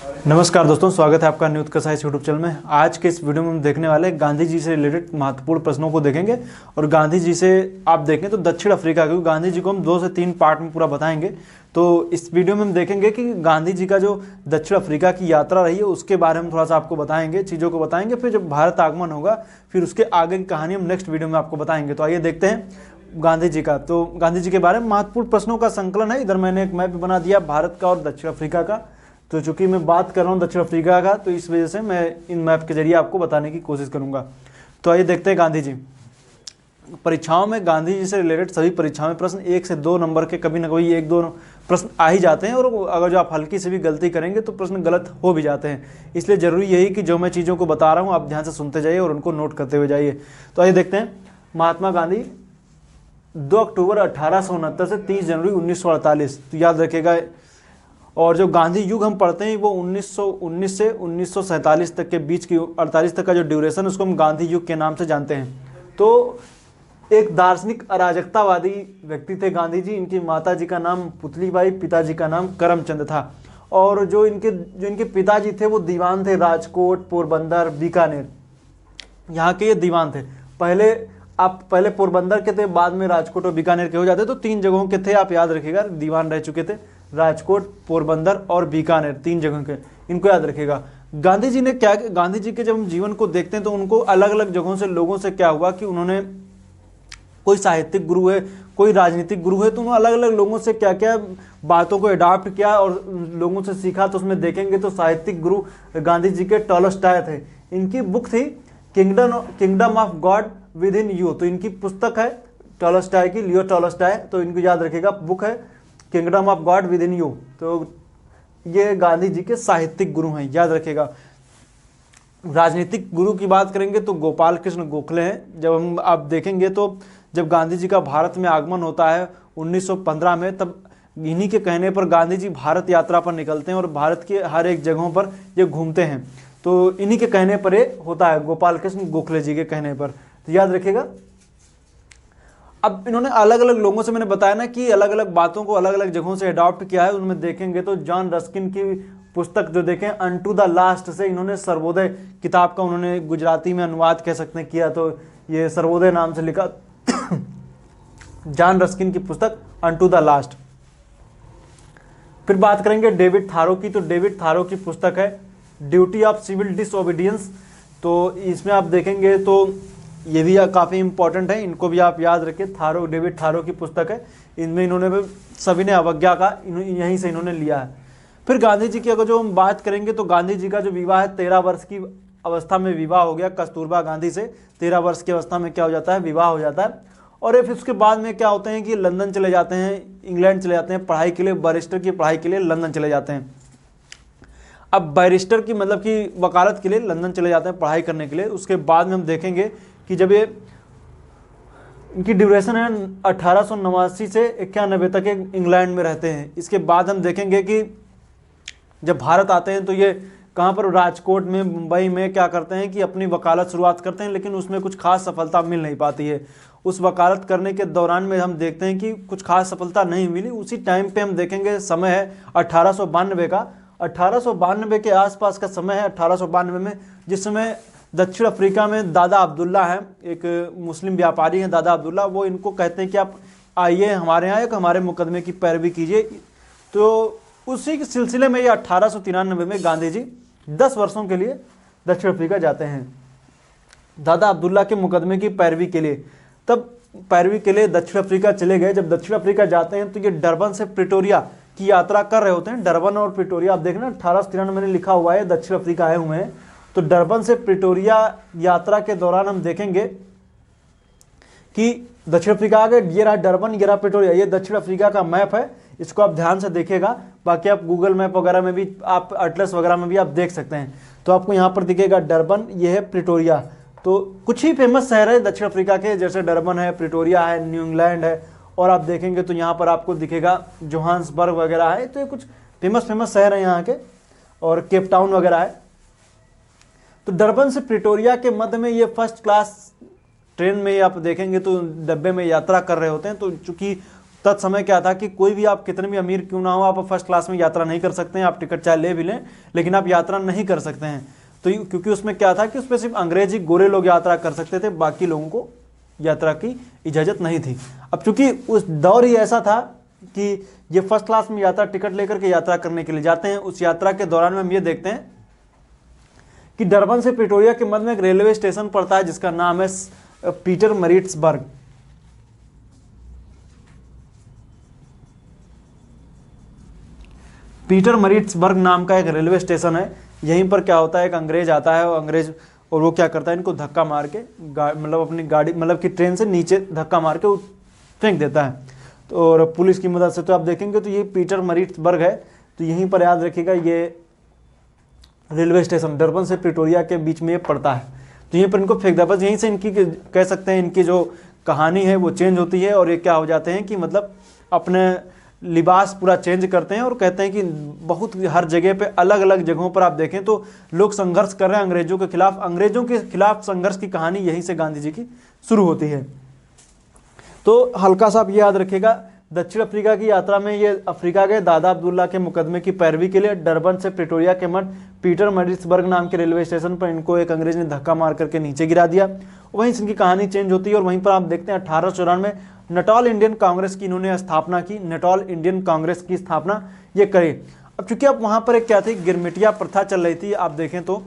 नमस्कार दोस्तों, स्वागत है आपका न्यू उत्कर्ष यूट्यूब चैनल में। आज के इस वीडियो में हम देखने वाले गांधी जी से रिलेटेड महत्वपूर्ण प्रश्नों को देखेंगे। और गांधी जी से आप देखें तो दक्षिण अफ्रीका, क्योंकि गांधी जी को हम 2 से 3 पार्ट में पूरा बताएंगे। तो इस वीडियो में हम देखेंगे कि गांधी जी का जो दक्षिण अफ्रीका की यात्रा रही है उसके बारे में थोड़ा सा आपको बताएंगे, चीज़ों को बताएंगे। फिर जब भारत आगमन होगा फिर उसके आगे की कहानी हम नेक्स्ट वीडियो में आपको बताएंगे। तो आइए देखते हैं गांधी जी का। तो गांधी जी के बारे में महत्वपूर्ण प्रश्नों का संकलन है। इधर मैंने एक मैप बना दिया भारत का और दक्षिण अफ्रीका का। तो चूंकि मैं बात कर रहा हूँ दक्षिण अफ्रीका का, तो इस वजह से मैं इन मैप के जरिए आपको बताने की कोशिश करूंगा। तो आइए देखते हैं गांधी जी। परीक्षाओं में गांधी जी से रिलेटेड सभी परीक्षाओं में प्रश्न 1 से 2 नंबर के कभी ना कभी 1-2 प्रश्न आ ही जाते हैं। और अगर जो आप हल्की से भी गलती करेंगे तो प्रश्न गलत हो भी जाते हैं। इसलिए जरूरी यही कि जो मैं चीज़ों को बता रहा हूँ आप ध्यान से सुनते जाइए और उनको नोट करते हुए जाइए। तो आइए देखते हैं। महात्मा गांधी 2 अक्टूबर 1869 से 30 जनवरी 1948, तो याद रखिएगा। और जो गांधी युग हम पढ़ते हैं वो 1919 से 1947 तक के बीच की 48 तक का जो ड्यूरेशन, उसको हम गांधी युग के नाम से जानते हैं। तो एक दार्शनिक अराजकतावादी व्यक्ति थे गांधी जी। इनकी माता जी का नाम पुतलीबाई, पिताजी का नाम करमचंद था। और जो इनके पिताजी थे वो दीवान थे राजकोट, पोरबंदर, बीकानेर, यहाँ के ये दीवान थे। पहले पोरबंदर के थे, बाद में राजकोट और बीकानेर के हो जाते। तो 3 जगहों के थे, आप याद रखिएगा। दीवान रह चुके थे राजकोट, पोरबंदर और बीकानेर, 3 जगह के, इनको याद रखिएगा। गांधी जी ने क्या, गांधी जी के जब हम जीवन को देखते हैं तो उनको अलग अलग जगहों से लोगों से क्या हुआ कि उन्होंने, कोई साहित्यिक गुरु है, कोई राजनीतिक गुरु है, तो उन्होंने अलग अलग लोगों से क्या क्या बातों को अडॉप्ट किया और लोगों से सीखा। तो उसमें देखेंगे तो साहित्यिक गुरु गांधी जी के टॉलस्टॉय थे। इनकी बुक थी kingdom of God with in you. तो इनकी पुस्तक है टॉलस्टॉय की, लियो टॉलस्टॉय। तो इनको याद रखिएगा, बुक है kingdom of God with in you. तो ये गांधी जी के साहित्यिक गुरु हैं, याद रखिएगा। राजनीतिक गुरु की बात करेंगे तो गोपाल कृष्ण गोखले हैं। जब हम आप देखेंगे तो जब गांधी जी का भारत में आगमन होता है 1915 में, तब इन्हीं के कहने पर गांधी जी भारत यात्रा पर निकलते हैं और भारत के हर एक जगहों पर ये घूमते हैं। तो इन्हीं के कहने पर ये होता है, गोपाल कृष्ण गोखले जी के कहने पर। तो याद रखिएगा। अब इन्होंने अलग अलग लोगों से, मैंने बताया ना कि अलग अलग बातों को अलग अलग जगहों से अडॉप्ट किया है। उनमें देखेंगे तो जॉन रस्किन की पुस्तक जो देखें अनटू द लास्ट से, इन्होंने सर्वोदय किताब का उन्होंने गुजराती में अनुवाद कह सकते हैं किया। तो ये सर्वोदय नाम से लिखा जॉन रस्किन की पुस्तक अनटू द लास्ट। फिर बात करेंगे डेविड थारो की। तो डेविड थारो की पुस्तक है ड्यूटी ऑफ सिविल डिसओबीडियंस। तो इसमें आप देखेंगे तो ये भी काफ़ी इंपॉर्टेंट है, इनको भी आप याद रखिए। डेविड थारो की पुस्तक है। इनमें इन्होंने सभी ने अवज्ञा का यहीं से इन्होंने लिया है। फिर गांधी जी की अगर जो हम बात करेंगे तो गांधी जी का जो विवाह है 13 वर्ष की अवस्था में विवाह हो गया कस्तूरबा गांधी से। 13 वर्ष की अवस्था में क्या हो जाता है, विवाह हो जाता है। और फिर उसके बाद में क्या होते हैं कि लंदन चले जाते हैं, इंग्लैंड चले जाते हैं पढ़ाई के लिए, बैरिस्टर की पढ़ाई के लिए लंदन चले जाते हैं। अब बैरिस्टर की मतलब कि वकालत के लिए लंदन चले जाते हैं पढ़ाई करने के लिए। उसके बाद में हम देखेंगे कि जब ये, इनकी ड्यूरेशन है 1889 से 91 तक इंग्लैंड में रहते हैं। इसके बाद हम देखेंगे कि जब भारत आते हैं तो ये कहाँ पर, राजकोट में, मुंबई में क्या करते हैं कि अपनी वकालत शुरुआत करते हैं, लेकिन उसमें कुछ खास सफलता मिल नहीं पाती है। उस वकालत करने के दौरान में हम देखते हैं कि कुछ खास सफलता नहीं मिली। उसी टाइम पे हम देखेंगे समय है 1892 का। 1892 के आसपास का समय है, 1892 में, जिस समय दक्षिण अफ्रीका में दादा अब्दुल्ला हैं, एक मुस्लिम व्यापारी हैं दादा अब्दुल्ला। वो इनको कहते हैं कि आप आइए हमारे यहाँ, एक हमारे मुकदमे की पैरवी कीजिए। तो उसी के सिलसिले में ये 1893 में गांधी जी 10 वर्षों के लिए दक्षिण अफ्रीका जाते हैं दादा अब्दुल्ला के मुकदमे की पैरवी के लिए। तब पैरवी के लिए दक्षिण अफ्रीका चले गए। जब दक्षिण अफ्रीका जाते हैं तो ये डरबन से प्रिटोरिया की यात्रा कर रहे होते हैं। डरबन और प्रिटोरिया आप देखना 1893 में लिखा हुआ है, दक्षिण अफ्रीका आए हुए हैं। तो डरबन से प्रिटोरिया यात्रा के दौरान हम देखेंगे कि दक्षिण अफ्रीका आ गए। ये रहा डरबन, ये रहा प्रिटोरिया। ये दक्षिण अफ्रीका का मैप है, इसको आप ध्यान से देखिएगा। बाकी आप गूगल मैप वगैरह में भी, आप अटलस वगैरह में भी आप देख सकते हैं। तो आपको यहाँ पर दिखेगा डरबन, ये है प्रिटोरिया। तो कुछ ही फेमस शहर है दक्षिण अफ्रीका के, जैसे डरबन है, प्रिटोरिया है, न्यू इंग्लैंड है। और आप देखेंगे तो यहाँ पर आपको दिखेगा जोहान्सबर्ग वगैरह है। तो ये कुछ फेमस शहर है यहाँ के, और केप टाउन वगैरह है। तो डरबन से प्रिटोरिया के मध्य में ये फर्स्ट क्लास ट्रेन में आप देखेंगे तो डब्बे में यात्रा कर रहे होते हैं। तो चूंकि तत्समय क्या था कि कोई भी, आप कितने भी अमीर क्यों ना हो, आप फर्स्ट क्लास में यात्रा नहीं कर सकते हैं, आप टिकट चाहे ले भी लें लेकिन आप यात्रा नहीं कर सकते हैं। तो क्योंकि उसमें क्या था कि उसमें सिर्फ अंग्रेजी गोरे लोग यात्रा कर सकते थे, बाकी लोगों को यात्रा की इजाज़त नहीं थी। अब चूंकि उस दौर ही ऐसा था कि ये फर्स्ट क्लास में यात्रा टिकट लेकर के यात्रा करने के लिए जाते हैं। उस यात्रा के दौरान में हम ये देखते हैं कि डरबन से प्रिटोरिया के मध्य में एक रेलवे स्टेशन पड़ता है जिसका नाम है पीटरमरिट्सबर्ग। पीटरमरिट्सबर्ग नाम का एक रेलवे स्टेशन है। यहीं पर क्या होता है, एक अंग्रेज आता है और वो क्या करता है, इनको धक्का मार के मतलब अपनी गाड़ी, मतलब कि ट्रेन से नीचे धक्का मार के फेंक देता है। तो और पुलिस की मदद से, तो आप देखेंगे तो ये पीटरमरिट्सबर्ग है। तो यहीं पर याद रखिएगा, ये रेलवे स्टेशन डरबन से प्रिटोरिया के बीच में ये पड़ता है। तो यहीं पर इनको फेंक दिया। बस यहीं से इनकी कह सकते हैं इनकी जो कहानी है वो चेंज होती है और ये क्या हो जाते हैं कि मतलब अपने लिबास पूरा चेंज करते हैं और कहते हैं कि बहुत हर जगह पे अलग अलग जगहों पर आप देखें तो लोग संघर्ष कर रहे हैं अंग्रेजों के खिलाफ। अंग्रेजों के खिलाफ संघर्ष की कहानी यहीं से गांधी जी की शुरू होती है। तो हल्का सा आप ये याद रखिएगा, दक्षिण अफ्रीका की यात्रा में ये अफ्रीका गए दादा अब्दुल्ला के मुकदमे की पैरवी के लिए। डरबन से प्रिटोरिया के मध्य पीटरमरिट्सबर्ग नाम के रेलवे स्टेशन पर इनको एक अंग्रेज ने धक्का मार करके नीचे गिरा दिया। वहीं से इनकी कहानी चेंज होती है और वहीं पर आप देखते हैं 1894 में नटाल इंडियन कांग्रेस की इन्होंने स्थापना की। नटाल इंडियन कांग्रेस की स्थापना ये करी। अब चूंकि अब वहां पर एक क्या थी, गिरमिटिया प्रथा चल रही थी। आप देखें तो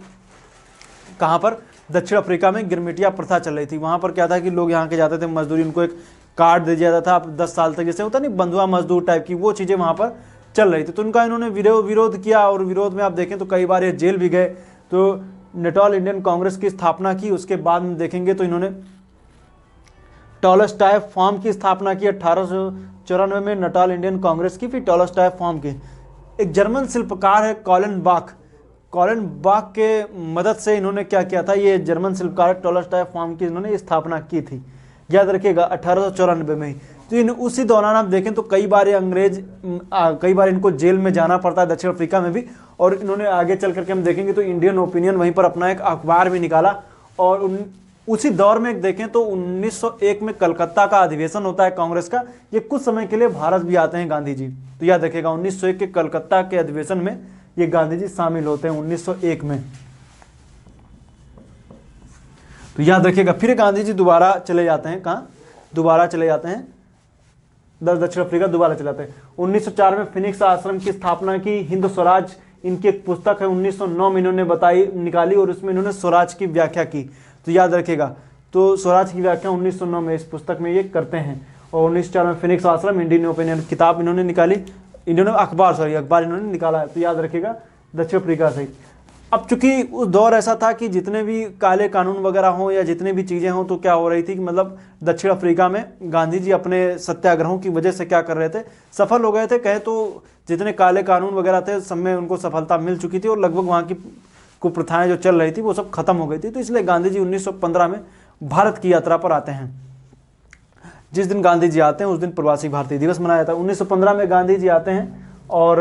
कहां पर, दक्षिण अफ्रीका में गिरमिटिया प्रथा चल रही थी। वहां पर क्या था कि लोग यहाँ के जाते थे मजदूरी, उनको एक कार्ड दे दिया जाता था, आप 10 साल तक, जैसे होता नहीं बंधुआ मजदूर टाइप की, वो चीजें वहां पर चल रही थी। तो उनका इन्होंने विरोध किया और विरोध में आप देखें तो कई बार ये जेल भी गए। तो नटाल इंडियन कांग्रेस की स्थापना की। उसके बाद में देखेंगे तो इन्होंने टॉलस्टॉय फॉर्म की स्थापना की 1894 में नटाल इंडियन कांग्रेस की। फिर टॉलस्टॉय फॉर्म की एक जर्मन शिल्पकार है कॉलन बाक के मदद से इन्होंने क्या किया था, ये जर्मन शिल्पकार टॉलस्टॉय फॉर्म की इन्होंने स्थापना की थी, याद रखिएगा 1894 में ही। तो उसी दौरान आप देखें तो कई बार कई बार इनको जेल में जाना पड़ता है दक्षिण अफ्रीका में भी। और इन्होंने आगे चल करके हम देखेंगे तो इंडियन ओपिनियन वहीं पर अपना एक अखबार भी निकाला। और उसी दौर में देखें तो 1901 में कलकत्ता का अधिवेशन होता है कांग्रेस का। ये कुछ समय के लिए भारत भी आते हैं गांधी जी। तो याद रखिएगा 1901 के कलकत्ता के अधिवेशन में ये गांधी जी शामिल होते हैं 1901 में। तो याद रखिएगा फिर गांधी जी दोबारा चले जाते हैं, कहाँ दोबारा चले जाते हैं, दक्षिण अफ्रीका दोबारा चले जाते हैं। 1904 में फिनिक्स आश्रम की स्थापना की। हिंद स्वराज इनकी एक पुस्तक है 1909 में इन्होंने निकाली और उसमें इन्होंने स्वराज की व्याख्या की। तो याद रखिएगा, तो स्वराज की व्याख्या 1909 में इस पुस्तक में ये करते हैं। और 1904 में फिनिक्स आश्रम इंडियन ओपिनियन किताब इन्होंने निकाली, अखबार इन्होंने निकाला है। तो याद रखिएगा दक्षिण अफ्रीका से। अब चूंकि उस दौर ऐसा था कि जितने भी काले कानून वगैरह हों या जितने भी चीज़ें हों, तो क्या हो रही थी कि मतलब दक्षिण अफ्रीका में गांधी जी अपने सत्याग्रहों की वजह से क्या कर रहे थे, सफल हो गए थे। कहे तो जितने काले कानून वगैरह थे सब में उनको सफलता मिल चुकी थी और लगभग वहाँ की कुप्रथाएं जो चल रही थी वो सब खत्म हो गई थी। तो इसलिए गांधी जी 1915 में भारत की यात्रा पर आते हैं। जिस दिन गांधी जी आते हैं उस दिन प्रवासी भारतीय दिवस मनाया जाता है। 1915 में गांधी जी आते हैं और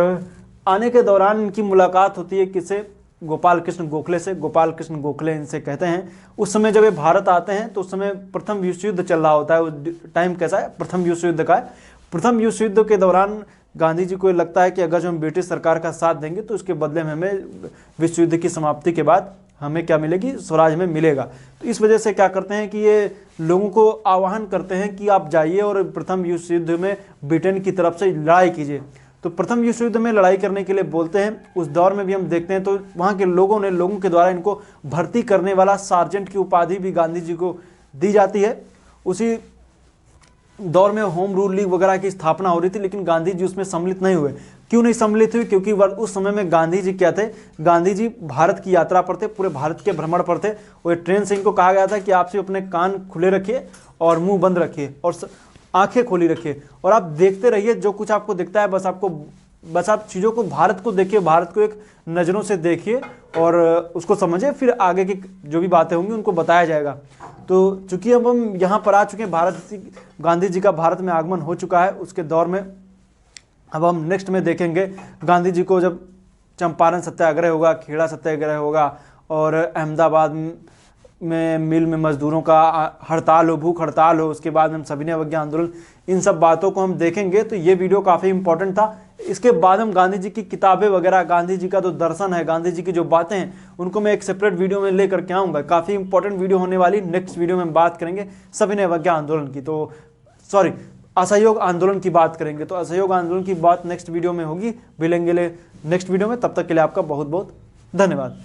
आने के दौरान इनकी मुलाकात होती है किससे, गोपाल कृष्ण गोखले से। गोपाल कृष्ण गोखले इनसे कहते हैं। उस समय जब ये भारत आते हैं तो उस समय प्रथम विश्व युद्ध चल रहा होता है। उस टाइम कैसा है, प्रथम विश्व युद्ध का है। प्रथम विश्व युद्ध के दौरान गांधी जी को लगता है कि अगर जो हम ब्रिटिश सरकार का साथ देंगे तो उसके बदले में हमें विश्व युद्ध की समाप्ति के बाद हमें क्या मिलेगी, स्वराज में मिलेगा। तो इस वजह से क्या करते हैं कि ये लोगों को आह्वान करते हैं कि आप जाइए और प्रथम विश्व युद्ध में ब्रिटेन की तरफ से लड़ाई कीजिए। तो प्रथम विश्व युद्ध में लड़ाई करने के लिए बोलते हैं। उस दौर में भी हम देखते हैं तो वहाँ के लोगों के द्वारा इनको भर्ती करने वाला सार्जेंट की उपाधि भी गांधी जी को दी जाती है। उसी दौर में होम रूल लीग वगैरह की स्थापना हो रही थी, लेकिन गांधी जी उसमें सम्मिलित नहीं हुए। क्यों नहीं सम्मिलित हुए, क्योंकि उस समय में गांधी जी क्या थे, गांधी जी भारत की यात्रा पर थे, पूरे भारत के भ्रमण पर थे। और ट्रेन से इनको कहा गया था कि आप सिर्फ अपने कान खुले रखिए और मुंह बंद रखिए और आंखें खोली रखिए और आप देखते रहिए जो कुछ आपको दिखता है। बस आप चीज़ों को, भारत को देखिए, भारत को एक नज़रों से देखिए और उसको समझिए, फिर आगे की जो भी बातें होंगी उनको बताया जाएगा। तो चूंकि अब हम यहाँ पर आ चुके हैं, गांधी जी का भारत में आगमन हो चुका है। उसके दौर में अब हम नेक्स्ट में देखेंगे गांधी जी को जब चंपारण सत्याग्रह होगा, खेड़ा सत्याग्रह होगा और अहमदाबाद में मिल में मजदूरों का हड़ताल हो, भूख हड़ताल हो, उसके बाद हम सविनय अवज्ञा आंदोलन, इन सब बातों को हम देखेंगे। तो ये वीडियो काफ़ी इंपॉर्टेंट था। इसके बाद हम गांधी जी की किताबें वगैरह, गांधी जी का जो दर्शन है, गांधी जी की जो बातें हैं, उनको मैं एक सेपरेट वीडियो में लेकर के आऊँगा। काफ़ी इंपॉर्टेंट वीडियो होने वाली, नेक्स्ट वीडियो में हम बात करेंगे सविनय अवज्ञा आंदोलन की, तो सॉरी असहयोग आंदोलन की बात करेंगे। तो असहयोग आंदोलन की बात नेक्स्ट वीडियो में होगी, मिलेंगे नेक्स्ट वीडियो में। तब तक के लिए आपका बहुत बहुत धन्यवाद।